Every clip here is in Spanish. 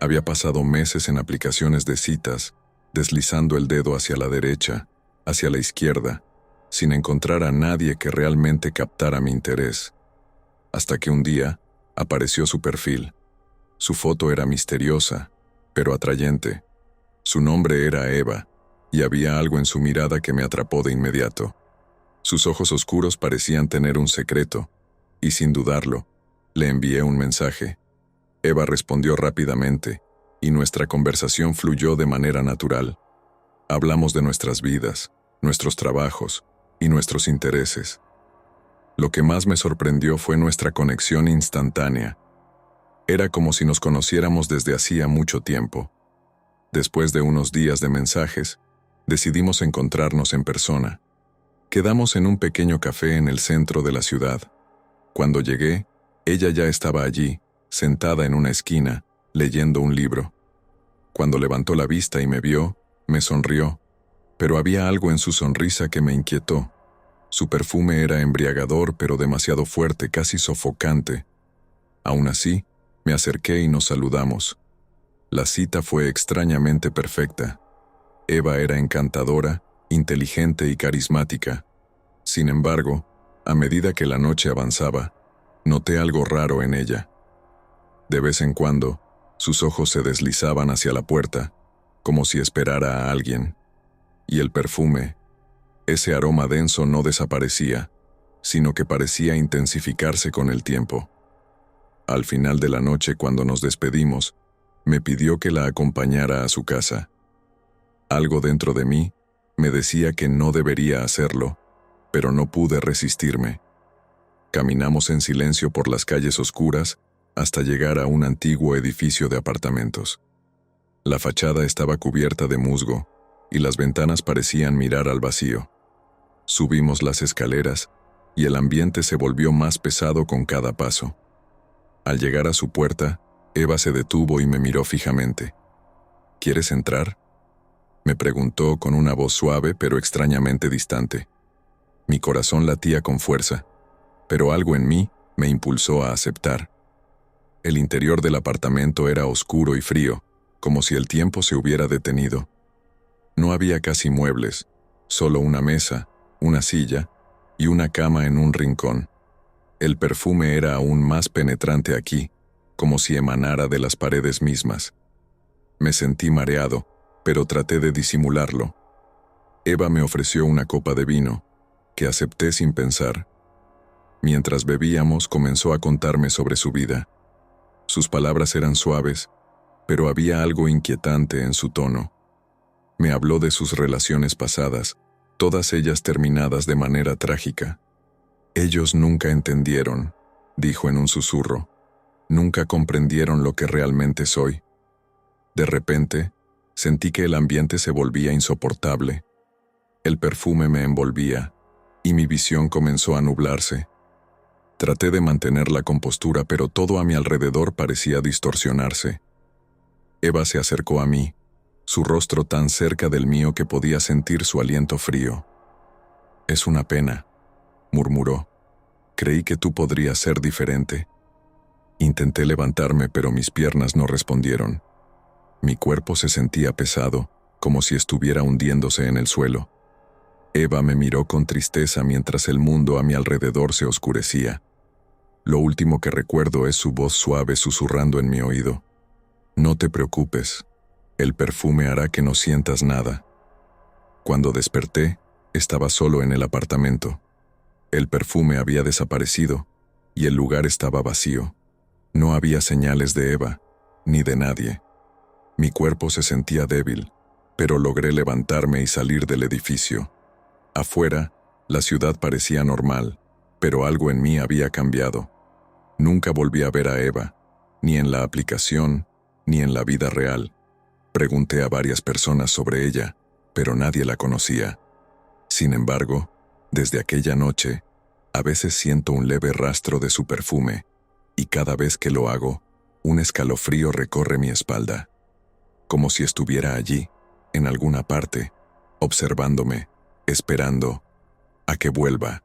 Había pasado meses en aplicaciones de citas, deslizando el dedo hacia la derecha, hacia la izquierda, sin encontrar a nadie que realmente captara mi interés. Hasta que un día apareció su perfil. Su foto era misteriosa, pero atrayente. Su nombre era Eva, y había algo en su mirada que me atrapó de inmediato. Sus ojos oscuros parecían tener un secreto, y sin dudarlo, le envié un mensaje. Eva respondió rápidamente, y nuestra conversación fluyó de manera natural. Hablamos de nuestras vidas, nuestros trabajos y nuestros intereses. Lo que más me sorprendió fue nuestra conexión instantánea. Era como si nos conociéramos desde hacía mucho tiempo. Después de unos días de mensajes, decidimos encontrarnos en persona. Quedamos en un pequeño café en el centro de la ciudad. Cuando llegué, ella ya estaba allí, sentada en una esquina, leyendo un libro. Cuando levantó la vista y me vio, me sonrió, pero había algo en su sonrisa que me inquietó. Su perfume era embriagador, pero demasiado fuerte, casi sofocante. Aún así, me acerqué y nos saludamos. La cita fue extrañamente perfecta. Eva era encantadora, inteligente y carismática. Sin embargo, a medida que la noche avanzaba, noté algo raro en ella. De vez en cuando, sus ojos se deslizaban hacia la puerta, como si esperara a alguien. Y el perfume, ese aroma denso no desaparecía, sino que parecía intensificarse con el tiempo. Al final de la noche, cuando nos despedimos, me pidió que la acompañara a su casa. Algo dentro de mí me decía que no debería hacerlo, pero no pude resistirme. Caminamos en silencio por las calles oscuras hasta llegar a un antiguo edificio de apartamentos. La fachada estaba cubierta de musgo y las ventanas parecían mirar al vacío. Subimos las escaleras y el ambiente se volvió más pesado con cada paso. Al llegar a su puerta, Eva se detuvo y me miró fijamente. ¿Quieres entrar?, me preguntó con una voz suave pero extrañamente distante. Mi corazón latía con fuerza, pero algo en mí me impulsó a aceptar. El interior del apartamento era oscuro y frío, como si el tiempo se hubiera detenido. No había casi muebles, solo una mesa, una silla y una cama en un rincón. El perfume era aún más penetrante aquí, como si emanara de las paredes mismas. Me sentí mareado, pero traté de disimularlo. Eva me ofreció una copa de vino, que acepté sin pensar. Mientras bebíamos, comenzó a contarme sobre su vida. Sus palabras eran suaves, pero había algo inquietante en su tono. Me habló de sus relaciones pasadas, todas ellas terminadas de manera trágica. Ellos nunca entendieron, dijo en un susurro. Nunca comprendieron lo que realmente soy. De repente, sentí que el ambiente se volvía insoportable. El perfume me envolvía, y mi visión comenzó a nublarse. Traté de mantener la compostura, pero todo a mi alrededor parecía distorsionarse. Eva se acercó a mí, su rostro tan cerca del mío que podía sentir su aliento frío. «Es una pena», murmuró. «Creí que tú podrías ser diferente». Intenté levantarme, pero mis piernas no respondieron. Mi cuerpo se sentía pesado, como si estuviera hundiéndose en el suelo. Eva me miró con tristeza mientras el mundo a mi alrededor se oscurecía. Lo último que recuerdo es su voz suave susurrando en mi oído. «No te preocupes, el perfume hará que no sientas nada». Cuando desperté, estaba solo en el apartamento. El perfume había desaparecido, y el lugar estaba vacío. No había señales de Eva, ni de nadie. Mi cuerpo se sentía débil, pero logré levantarme y salir del edificio. Afuera, la ciudad parecía normal, pero algo en mí había cambiado. Nunca volví a ver a Eva, ni en la aplicación, ni en la vida real. Pregunté a varias personas sobre ella, pero nadie la conocía. Sin embargo, desde aquella noche, a veces siento un leve rastro de su perfume, y cada vez que lo hago, un escalofrío recorre mi espalda. Como si estuviera allí, en alguna parte, observándome, esperando a que vuelva.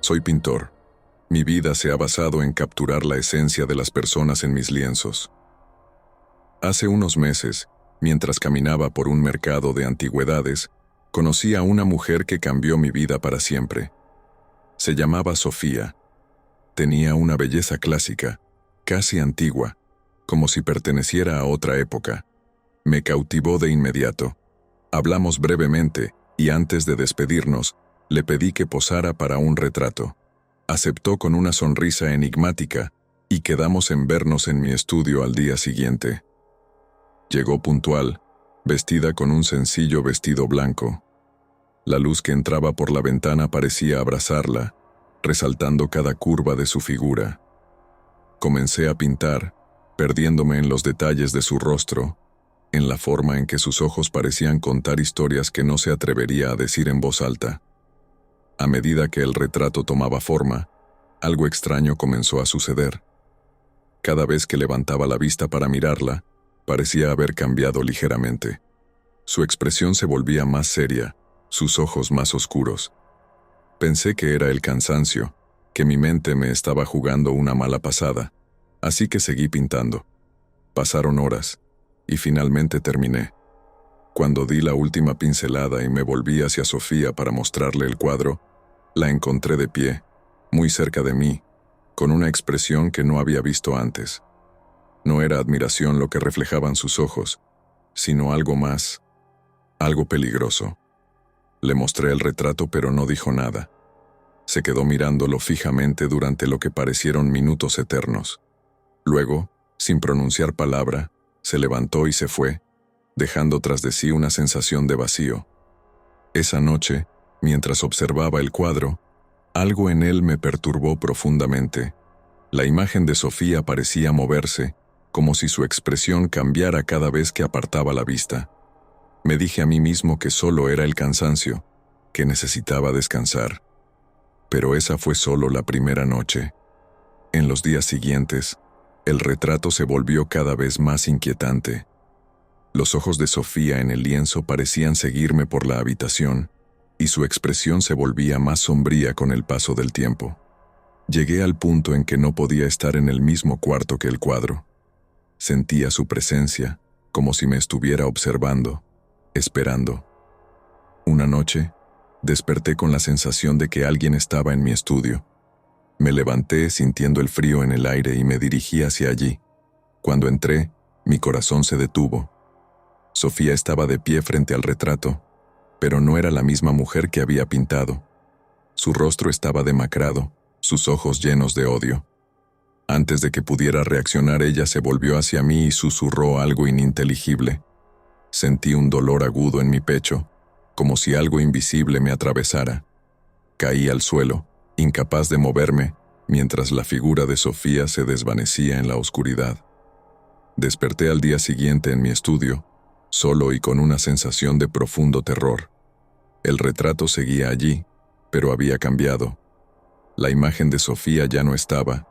Soy pintor. Mi vida se ha basado en capturar la esencia de las personas en mis lienzos. Hace unos meses, mientras caminaba por un mercado de antigüedades, conocí a una mujer que cambió mi vida para siempre. Se llamaba Sofía. Tenía una belleza clásica, casi antigua, como si perteneciera a otra época. Me cautivó de inmediato. Hablamos brevemente y antes de despedirnos, le pedí que posara para un retrato. Aceptó con una sonrisa enigmática y quedamos en vernos en mi estudio al día siguiente. Llegó puntual, vestida con un sencillo vestido blanco. La luz que entraba por la ventana parecía abrazarla, resaltando cada curva de su figura. Comencé a pintar, perdiéndome en los detalles de su rostro, en la forma en que sus ojos parecían contar historias que no se atrevería a decir en voz alta. A medida que el retrato tomaba forma, algo extraño comenzó a suceder. Cada vez que levantaba la vista para mirarla, parecía haber cambiado ligeramente. Su expresión se volvía más seria, sus ojos más oscuros. Pensé que era el cansancio, que mi mente me estaba jugando una mala pasada, así que seguí pintando. Pasaron horas, y finalmente terminé. Cuando di la última pincelada y me volví hacia Sofía para mostrarle el cuadro, la encontré de pie, muy cerca de mí, con una expresión que no había visto antes. No era admiración lo que reflejaban sus ojos, sino algo más, algo peligroso. Le mostré el retrato pero no dijo nada. Se quedó mirándolo fijamente durante lo que parecieron minutos eternos. Luego, sin pronunciar palabra, se levantó y se fue, dejando tras de sí una sensación de vacío. Esa noche, mientras observaba el cuadro, algo en él me perturbó profundamente. La imagen de Sofía parecía moverse, como si su expresión cambiara cada vez que apartaba la vista. Me dije a mí mismo que solo era el cansancio, que necesitaba descansar. Pero esa fue solo la primera noche. En los días siguientes, el retrato se volvió cada vez más inquietante. Los ojos de Sofía en el lienzo parecían seguirme por la habitación, y su expresión se volvía más sombría con el paso del tiempo. Llegué al punto en que no podía estar en el mismo cuarto que el cuadro. Sentía su presencia, como si me estuviera observando, esperando. Una noche, desperté con la sensación de que alguien estaba en mi estudio. Me levanté sintiendo el frío en el aire y me dirigí hacia allí. Cuando entré, mi corazón se detuvo. Sofía estaba de pie frente al retrato, pero no era la misma mujer que había pintado. Su rostro estaba demacrado, sus ojos llenos de odio. Antes de que pudiera reaccionar, ella se volvió hacia mí y susurró algo ininteligible. Sentí un dolor agudo en mi pecho, como si algo invisible me atravesara. Caí al suelo, incapaz de moverme, mientras la figura de Sofía se desvanecía en la oscuridad. Desperté al día siguiente en mi estudio, solo y con una sensación de profundo terror. El retrato seguía allí, pero había cambiado. La imagen de Sofía ya no estaba.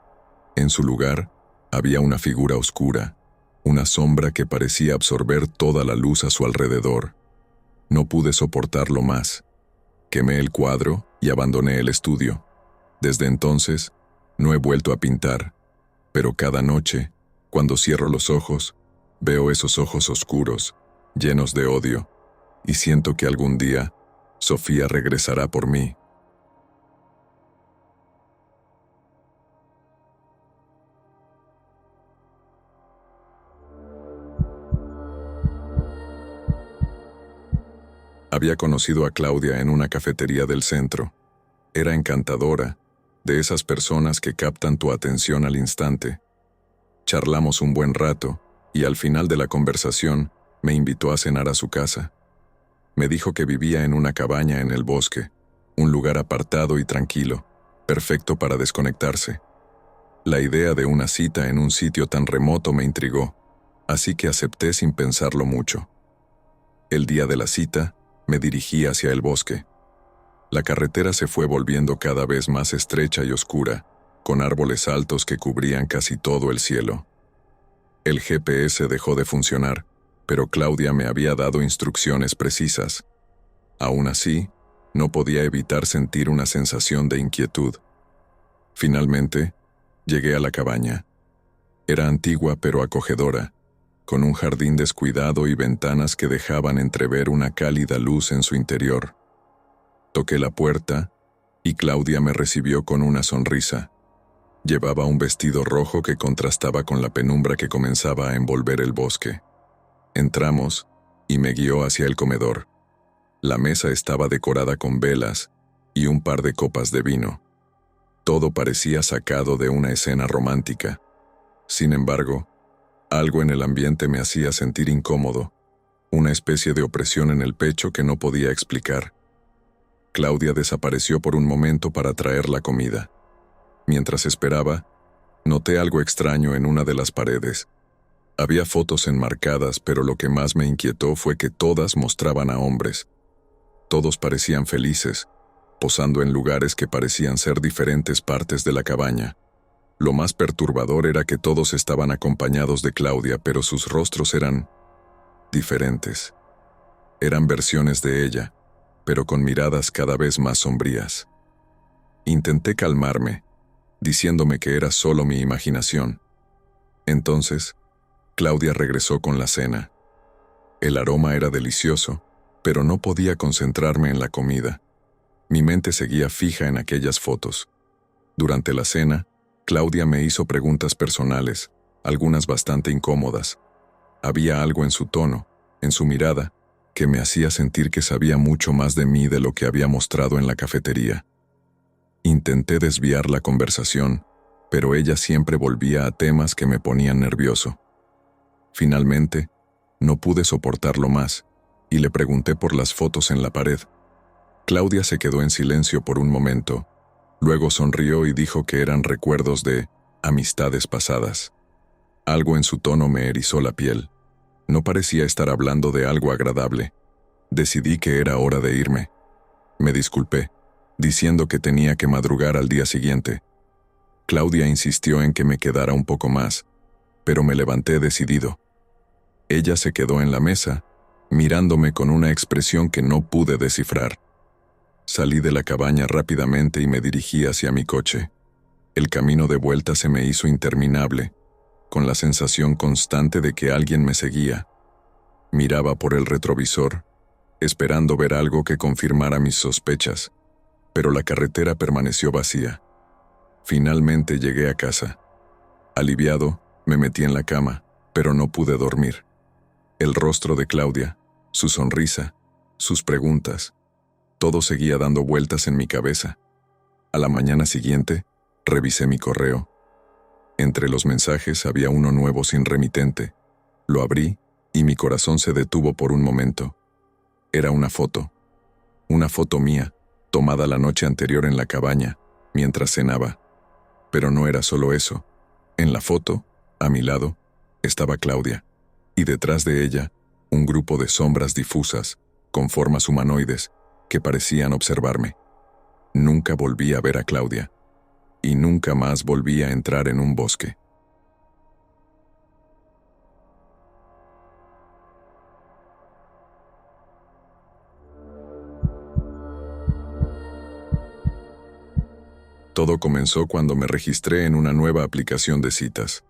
En su lugar, había una figura oscura, una sombra que parecía absorber toda la luz a su alrededor. No pude soportarlo más. Quemé el cuadro y abandoné el estudio. Desde entonces, no he vuelto a pintar, pero cada noche, cuando cierro los ojos, veo esos ojos oscuros, llenos de odio, y siento que algún día, Sofía regresará por mí. Había conocido a Claudia en una cafetería del centro. Era encantadora, de esas personas que captan tu atención al instante. Charlamos un buen rato, y al final de la conversación, me invitó a cenar a su casa. Me dijo que vivía en una cabaña en el bosque, un lugar apartado y tranquilo, perfecto para desconectarse. La idea de una cita en un sitio tan remoto me intrigó, así que acepté sin pensarlo mucho. El día de la cita, me dirigí hacia el bosque. La carretera se fue volviendo cada vez más estrecha y oscura, con árboles altos que cubrían casi todo el cielo. El GPS dejó de funcionar, pero Claudia me había dado instrucciones precisas. Aún así, no podía evitar sentir una sensación de inquietud. Finalmente, llegué a la cabaña. Era antigua pero acogedora, con un jardín descuidado y ventanas que dejaban entrever una cálida luz en su interior. Toqué la puerta y Claudia me recibió con una sonrisa. Llevaba un vestido rojo que contrastaba con la penumbra que comenzaba a envolver el bosque. Entramos y me guió hacia el comedor. La mesa estaba decorada con velas y un par de copas de vino. Todo parecía sacado de una escena romántica. Sin embargo, algo en el ambiente me hacía sentir incómodo, una especie de opresión en el pecho que no podía explicar. Claudia desapareció por un momento para traer la comida. Mientras esperaba, noté algo extraño en una de las paredes. Había fotos enmarcadas, pero lo que más me inquietó fue que todas mostraban a hombres. Todos parecían felices, posando en lugares que parecían ser diferentes partes de la cabaña. Lo más perturbador era que todos estaban acompañados de Claudia, pero sus rostros eran diferentes. Eran versiones de ella, pero con miradas cada vez más sombrías. Intenté calmarme, diciéndome que era solo mi imaginación. Entonces, Claudia regresó con la cena. El aroma era delicioso, pero no podía concentrarme en la comida. Mi mente seguía fija en aquellas fotos. Durante la cena, Claudia me hizo preguntas personales, algunas bastante incómodas. Había algo en su tono, en su mirada, que me hacía sentir que sabía mucho más de mí de lo que había mostrado en la cafetería. Intenté desviar la conversación, pero ella siempre volvía a temas que me ponían nervioso. Finalmente, no pude soportarlo más, y le pregunté por las fotos en la pared. Claudia se quedó en silencio por un momento, luego sonrió y dijo que eran recuerdos de amistades pasadas. Algo en su tono me erizó la piel. No parecía estar hablando de algo agradable. Decidí que era hora de irme. Me disculpé, diciendo que tenía que madrugar al día siguiente. Claudia insistió en que me quedara un poco más, pero me levanté decidido. Ella se quedó en la mesa, mirándome con una expresión que no pude descifrar. Salí de la cabaña rápidamente y me dirigí hacia mi coche. El camino de vuelta se me hizo interminable, con la sensación constante de que alguien me seguía. Miraba por el retrovisor, esperando ver algo que confirmara mis sospechas, pero la carretera permaneció vacía. Finalmente llegué a casa. Aliviado, me metí en la cama, pero no pude dormir. El rostro de Claudia, su sonrisa, sus preguntas, todo seguía dando vueltas en mi cabeza. A la mañana siguiente, revisé mi correo. Entre los mensajes había uno nuevo sin remitente. Lo abrí y mi corazón se detuvo por un momento. Era una foto mía, tomada la noche anterior en la cabaña, mientras cenaba. Pero no era solo eso. En la foto, a mi lado, estaba Claudia, y detrás de ella, un grupo de sombras difusas, con formas humanoides, que parecían observarme. Nunca volví a ver a Claudia, y nunca más volví a entrar en un bosque. Todo comenzó cuando me registré en una nueva aplicación de citas.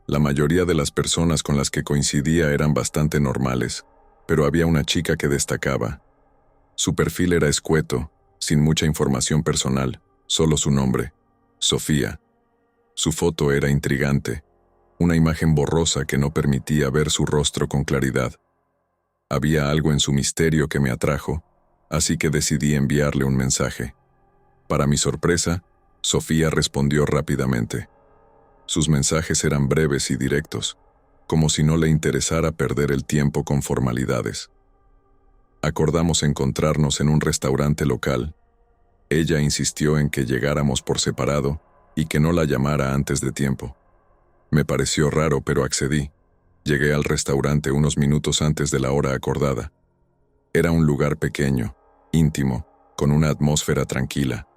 La mayoría de las personas con las que coincidía eran bastante normales, pero había una chica que destacaba. Su perfil era escueto, sin mucha información personal, solo su nombre, Sofía. Su foto era intrigante, una imagen borrosa que no permitía ver su rostro con claridad. Había algo en su misterio que me atrajo, así que decidí enviarle un mensaje. Para mi sorpresa, Sofía respondió rápidamente. Sus mensajes eran breves y directos, como si no le interesara perder el tiempo con formalidades. Acordamos encontrarnos en un restaurante local. Ella insistió en que llegáramos por separado y que no la llamara antes de tiempo. Me pareció raro, pero accedí. Llegué al restaurante unos minutos antes de la hora acordada. Era un lugar pequeño, íntimo, con una atmósfera tranquila.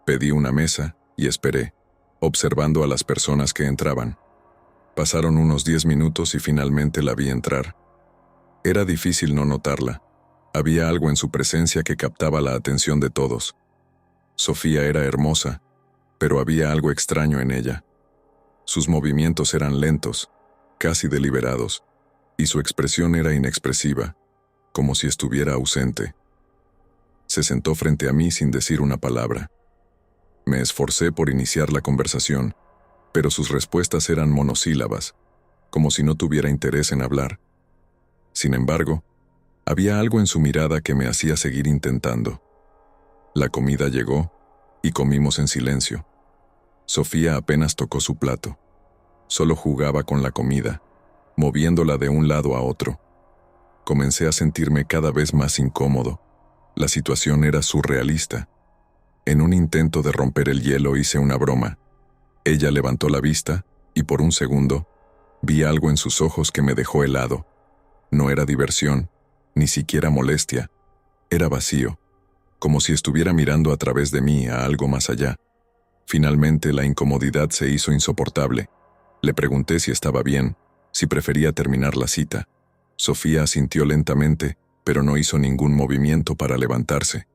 Pedí una mesa y esperé, observando a las personas que entraban. Pasaron unos 10 minutos y finalmente la vi entrar. Era difícil no notarla. Había algo en su presencia que captaba la atención de todos. Sofía era hermosa, pero había algo extraño en ella. Sus movimientos eran lentos, casi deliberados, y su expresión era inexpresiva, como si estuviera ausente. Se sentó frente a mí sin decir una palabra. Me esforcé por iniciar la conversación, pero sus respuestas eran monosílabas, como si no tuviera interés en hablar. Sin embargo, había algo en su mirada que me hacía seguir intentando. La comida llegó, y comimos en silencio. Sofía apenas tocó su plato. Solo jugaba con la comida, moviéndola de un lado a otro. Comencé a sentirme cada vez más incómodo. La situación era surrealista. En un intento de romper el hielo hice una broma. Ella levantó la vista, y por un segundo, vi algo en sus ojos que me dejó helado. No era diversión, ni siquiera molestia. Era vacío, como si estuviera mirando a través de mí a algo más allá. Finalmente la incomodidad se hizo insoportable. Le pregunté si estaba bien, si prefería terminar la cita. Sofía asintió lentamente, pero no hizo ningún movimiento para levantarse.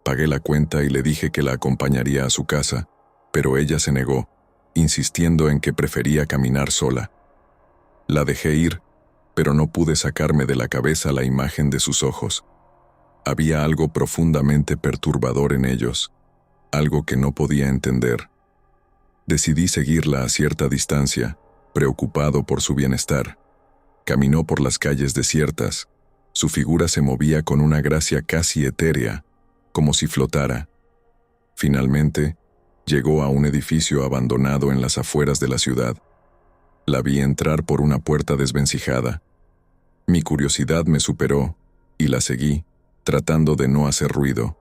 Pagué la cuenta y le dije que la acompañaría a su casa, pero ella se negó, insistiendo en que prefería caminar sola. La dejé ir, pero no pude sacarme de la cabeza la imagen de sus ojos. Había algo profundamente perturbador en ellos, algo que no podía entender. Decidí seguirla a cierta distancia, preocupado por su bienestar. Caminó por las calles desiertas. Su figura se movía con una gracia casi etérea, como si flotara. Finalmente, llegó a un edificio abandonado en las afueras de la ciudad. La vi entrar por una puerta desvencijada. Mi curiosidad me superó, y la seguí, tratando de no hacer ruido.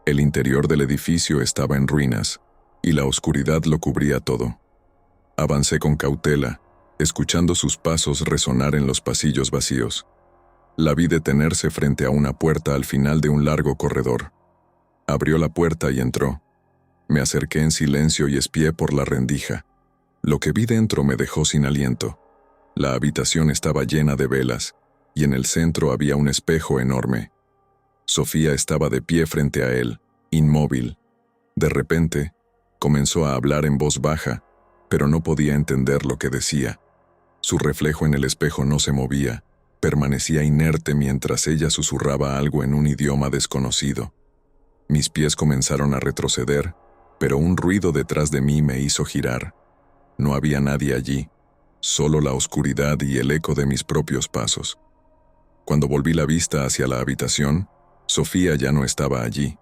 El interior del edificio estaba en ruinas, y la oscuridad lo cubría todo. Avancé con cautela, escuchando sus pasos resonar en los pasillos vacíos. La vi detenerse frente a una puerta al final de un largo corredor. Abrió la puerta y entró. Me acerqué en silencio y espié por la rendija. Lo que vi dentro me dejó sin aliento. La habitación estaba llena de velas, y en el centro había un espejo enorme. Sofía estaba de pie frente a él, inmóvil. De repente, comenzó a hablar en voz baja, pero no podía entender lo que decía. Su reflejo en el espejo no se movía, permanecía inerte mientras ella susurraba algo en un idioma desconocido. Mis pies comenzaron a retroceder, pero un ruido detrás de mí me hizo girar. No había nadie allí, solo la oscuridad y el eco de mis propios pasos. Cuando volví la vista hacia la habitación, Sofía ya no estaba allí.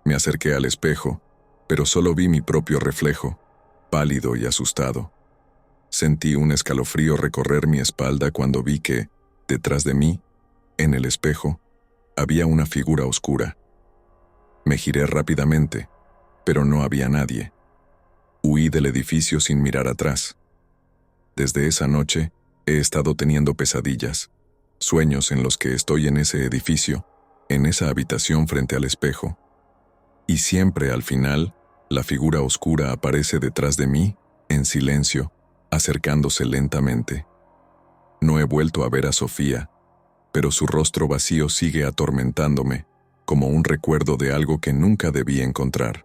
Me acerqué al espejo, pero solo vi mi propio reflejo, pálido y asustado. Sentí un escalofrío recorrer mi espalda cuando vi que, detrás de mí, en el espejo, había una figura oscura. Me giré rápidamente, pero no había nadie. Huí del edificio sin mirar atrás. Desde esa noche, he estado teniendo pesadillas, sueños en los que estoy en ese edificio, en esa habitación frente al espejo. Y siempre, al final, la figura oscura aparece detrás de mí, en silencio, acercándose lentamente. No he vuelto a ver a Sofía, pero su rostro vacío sigue atormentándome, como un recuerdo de algo que nunca debí encontrar.